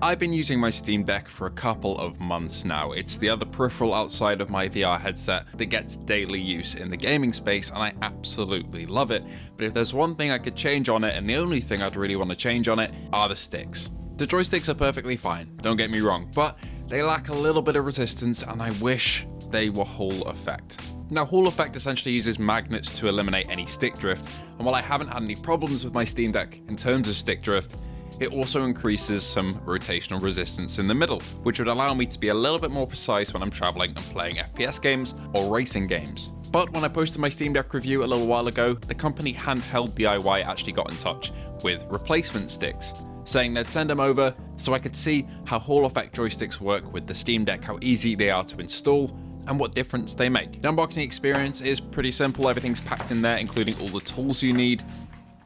I've been using my Steam Deck for a couple of months now. It's the other peripheral outside of my VR headset that gets daily use in the gaming space, and I absolutely love it. But if there's one thing I could change on it, and the only thing I'd really want to change on it, are the sticks. The joysticks are perfectly fine, don't get me wrong, but they lack a little bit of resistance, and I wish they were Hall Effect. Now, Hall Effect essentially uses magnets to eliminate any stick drift, and while I haven't had any problems with my Steam Deck in terms of stick drift, it also increases some rotational resistance in the middle, which would allow me to be a little bit more precise when I'm traveling and playing FPS games or racing games. But when I posted my Steam Deck review a little while ago, the company HandheldDIY actually got in touch with replacement sticks, saying they'd send them over so I could see how Hall Effect joysticks work with the Steam Deck, how easy they are to install, and what difference they make. The unboxing experience is pretty simple, everything's packed in there, including all the tools you need.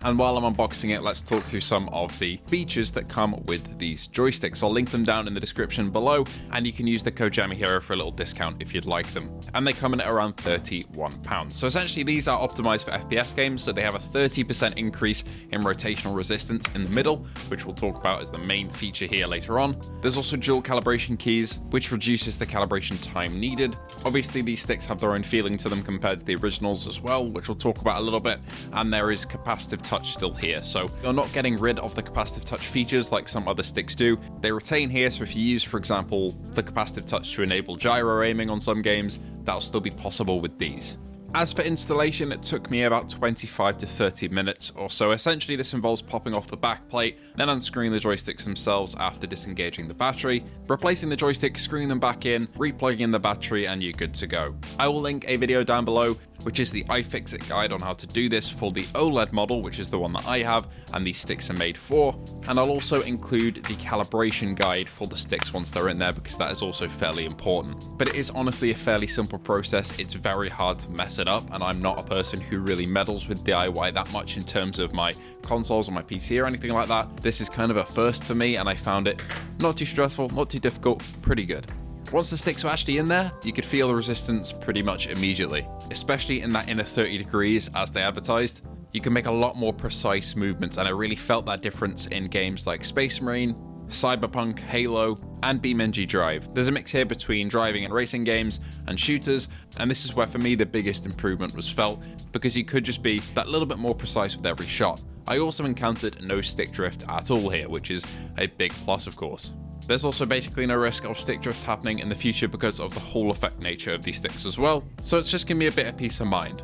And while I'm unboxing it, let's talk through some of the features that come with these joysticks. I'll link them down in the description below, and you can use the code JammyHero for a little discount if you'd like them. And they come in at around £31. So essentially these are optimized for FPS games, so they have a 30% increase in rotational resistance in the middle, which we'll talk about as the main feature here later on. There's also dual calibration keys, which reduces the calibration time needed. Obviously these sticks have their own feeling to them compared to the originals as well, which we'll talk about a little bit, and there is capacitive touch still here, so you're not getting rid of the capacitive touch features like some other sticks do. They retain here, so if you use, for example, the capacitive touch to enable gyro aiming on some games, that'll still be possible with these. As for installation, it took me about 25 to 30 minutes or so. Essentially, this involves popping off the back plate, then unscrewing the joysticks themselves after disengaging the battery, replacing the joystick, screwing them back in, replugging in the battery, and you're good to go. I will link a video down below, which is the iFixit guide on how to do this for the OLED model, which is the one that I have and these sticks are made for. And I'll also include the calibration guide for the sticks once they're in there, because that is also fairly important. But it is honestly a fairly simple process. It's very hard to mess it up, and I'm not a person who really meddles with DIY that much in terms of my consoles or my PC or anything like that. This is kind of a first for me, and I found it not too stressful, not too difficult, pretty good. Once the sticks were actually in there, you could feel the resistance pretty much immediately, especially in that inner 30 degrees as they advertised. You can make a lot more precise movements, and I really felt that difference in games like Space Marine, Cyberpunk, Halo, and BeamNG Drive. There's a mix here between driving and racing games and shooters, and this is where for me the biggest improvement was felt, because you could just be that little bit more precise with every shot. I also encountered no stick drift at all here, which is a big plus of course. There's also basically no risk of stick drift happening in the future because of the Hall Effect nature of these sticks as well, so it's just giving me a bit of peace of mind.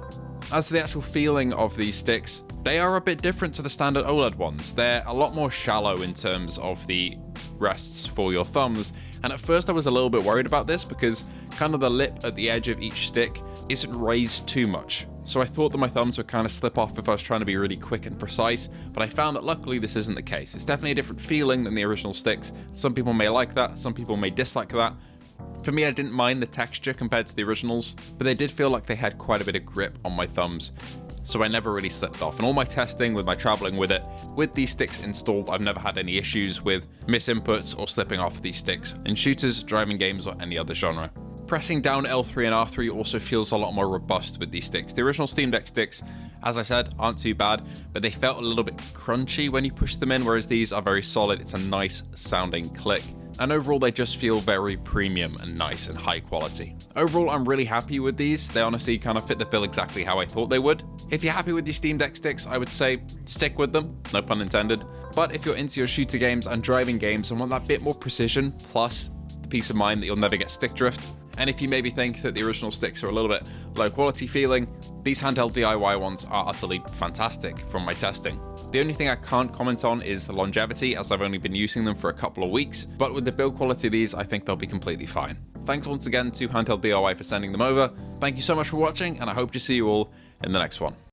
As to the actual feeling of these sticks, they are a bit different to the standard OLED ones. They're a lot more shallow in terms of the rests for your thumbs, and at first I was a little bit worried about this because kind of the lip at the edge of each stick isn't raised too much. So I thought that my thumbs would kind of slip off if I was trying to be really quick and precise, but I found that luckily this isn't the case. It's definitely a different feeling than the original sticks. Some people may like that, some people may dislike that. For me, I didn't mind the texture compared to the originals, but they did feel like they had quite a bit of grip on my thumbs, so I never really slipped off. And all my testing with my traveling with it, with these sticks installed, I've never had any issues with misinputs or slipping off these sticks in shooters, driving games, or any other genre. Pressing down L3 and R3 also feels a lot more robust with these sticks. The original Steam Deck sticks, as I said, aren't too bad, but they felt a little bit crunchy when you push them in, whereas these are very solid. It's a nice sounding click. And overall, they just feel very premium and nice and high quality. Overall, I'm really happy with these. They honestly kind of fit the bill exactly how I thought they would. If you're happy with your Steam Deck sticks, I would say stick with them, no pun intended. But if you're into your shooter games and driving games and want that bit more precision, plus the peace of mind that you'll never get stick drift, and if you maybe think that the original sticks are a little bit low quality feeling, these HandheldDIY ones are utterly fantastic from my testing. The only thing I can't comment on is the longevity, as I've only been using them for a couple of weeks, but with the build quality of these, I think they'll be completely fine. Thanks once again to HandheldDIY for sending them over. Thank you so much for watching, and I hope to see you all in the next one.